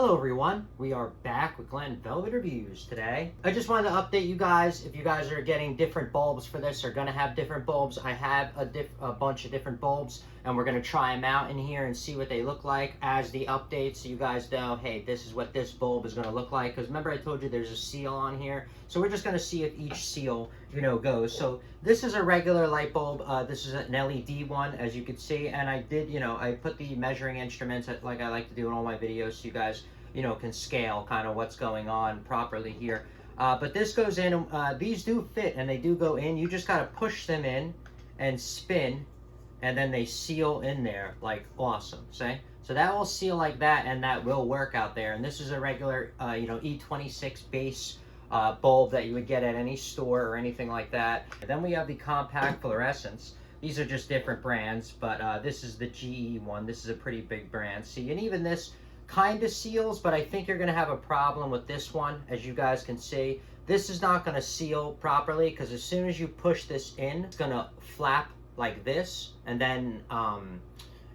Hello everyone, we are back with Glenn Velvet Reviews today. I just wanted to update you guys. If you guys are getting different bulbs for this, or gonna have different bulbs, I have a bunch of different bulbs and we're gonna try them out in here and see what they look like as the update, so you guys know, hey, this is what this bulb is gonna look like. Because remember I told you there's a seal on here, so we're just gonna see if each seal goes. So this is a regular light bulb. This is an LED one, as you can see, and I did, I put the measuring instruments like I like to do in all my videos, so you guys can scale kind of what's going on properly here. But this goes in, these do fit and they do go in. You just got to push them in and spin, and then they seal in there like awesome. See? So that will seal like that, and that will work out there. And this is a regular E26 base bulb that you would get at any store or anything like that. And then we have the compact fluorescents. These are just different brands, but this is the GE one. This is a pretty big brand. See, and even this kind of seals, but I think you're going to have a problem with this one. As you guys can see, this is not going to seal properly, because as soon as you push this in, it's going to flap like this, and then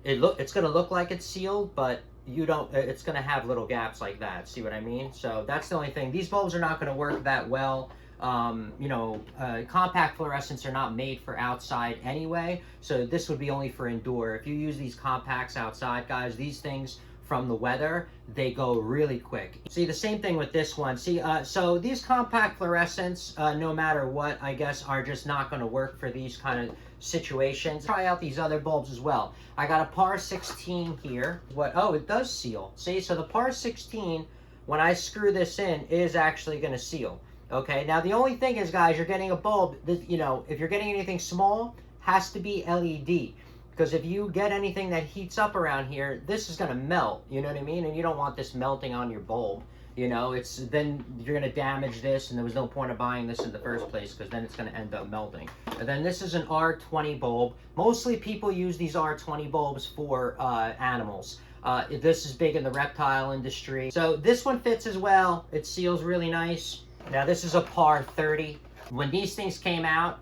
it's going to look like it's sealed, but it's going to have little gaps like that. See what I mean? So that's the only thing. These bulbs are not going to work that well. Compact fluorescents are not made for outside anyway, so this would be only for indoor. If you use these compacts outside, guys, these things, from the weather, they go really quick. See, the same thing with this one. See, so these compact fluorescents, no matter what, I guess, are just not going to work for these kind of situations. Try out these other bulbs as well. I got a Par16 here. Oh, it does seal. See, so the Par16, when I screw this in, is actually going to seal. Okay, now the only thing is, guys, you're getting a bulb that, if you're getting anything small, has to be LED. Because if you get anything that heats up around here, this is going to melt, you know what I mean? And you don't want this melting on your bulb, then you're going to damage this, and there was no point of buying this in the first place, because then it's going to end up melting. And then this is an R20 bulb. Mostly people use these R20 bulbs for animals. This is big in the reptile industry. So this one fits as well. It seals really nice. Now this is a Par30. When these things came out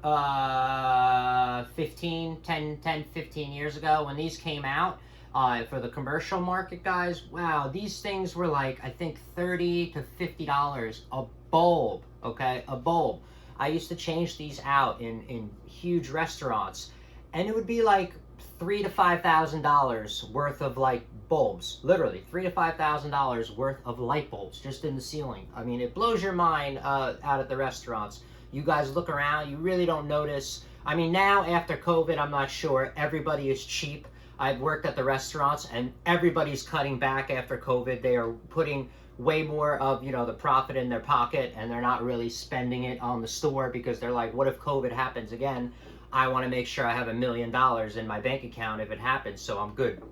15 years ago, when these came out for the commercial market, guys, wow, these things were like, I think $30 to $50 a bulb, okay, a bulb. I used to change these out in huge restaurants, and it would be like $3,000 to $5,000 worth of like bulbs, literally $3,000 to $5,000 worth of light bulbs just in the ceiling. I mean, it blows your mind out at the restaurants. You guys look around, you really don't notice. I mean, now after COVID, I'm not sure. Everybody is cheap. I've worked at the restaurants, and everybody's cutting back after COVID. They are putting way more of, the profit in their pocket, and they're not really spending it on the store, because they're like, what if COVID happens again? I want to make sure I have $1 million in my bank account if it happens, so I'm good,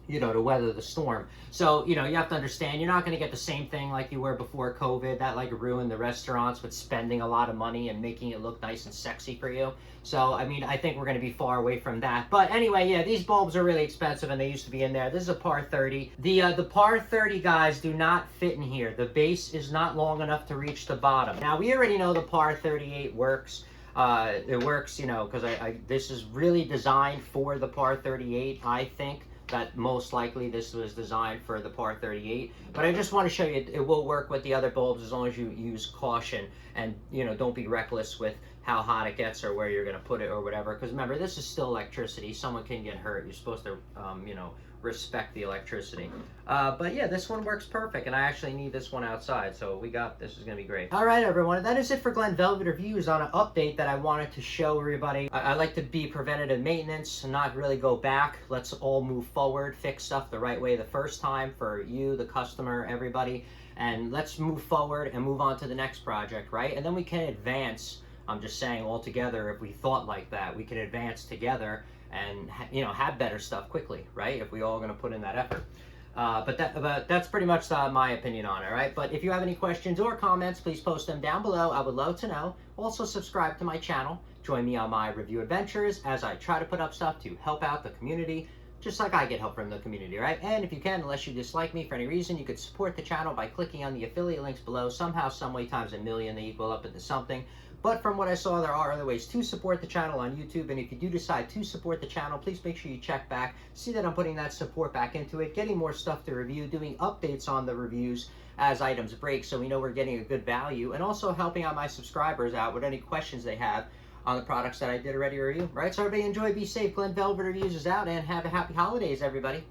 to weather the storm. So, you have to understand, you're not going to get the same thing like you were before COVID. That like ruined the restaurants with spending a lot of money and making it look nice and sexy for you. So, I mean, I think we're going to be far away from that. But anyway, yeah, these bulbs are really expensive, and they used to be in there. This is a Par30. The Par30, guys, do not fit in here. The base is not long enough to reach the bottom. Now, we already know the Par38 works. It works, because this is really designed for the Par38, I think. That most likely this was designed for the Par38, but I just want to show you it will work with the other bulbs as long as you use caution, and don't be reckless with how hot it gets or where you're going to put it or whatever, because remember, this is still electricity. Someone can get hurt. You're supposed to respect the electricity. But yeah, this one works perfect, and I actually need this one outside, so this is going to be great. All right, everyone, that is it for Glenn Velvet Reviews on an update that I wanted to show everybody. I like to be preventative maintenance and not really go back. Let's all move forward, fix stuff the right way the first time for you, the customer, everybody, and let's move forward and move on to the next project, right? And then we can advance. I'm just saying, all together, if we thought like that, we can advance together and have better stuff quickly, right? If we all going to put in that effort. But that's pretty much my opinion on it, right? But if you have any questions or comments, please post them down below. I would love to know. Also, subscribe to my channel. Join me on my review adventures as I try to put up stuff to help out the community, just like I get help from the community, right? And if you can, unless you dislike me for any reason, you could support the channel by clicking on the affiliate links below. Somehow, some way, times a million, they equal up into something. But from what I saw, there are other ways to support the channel on YouTube. And if you do decide to support the channel, please make sure you check back, see that I'm putting that support back into it, getting more stuff to review, doing updates on the reviews as items break so we know we're getting a good value, and also helping out my subscribers out with any questions they have on the products that I did already review. Right, so everybody enjoy, be safe. Glenn Velvet Reviews is out, and have a happy holidays, everybody.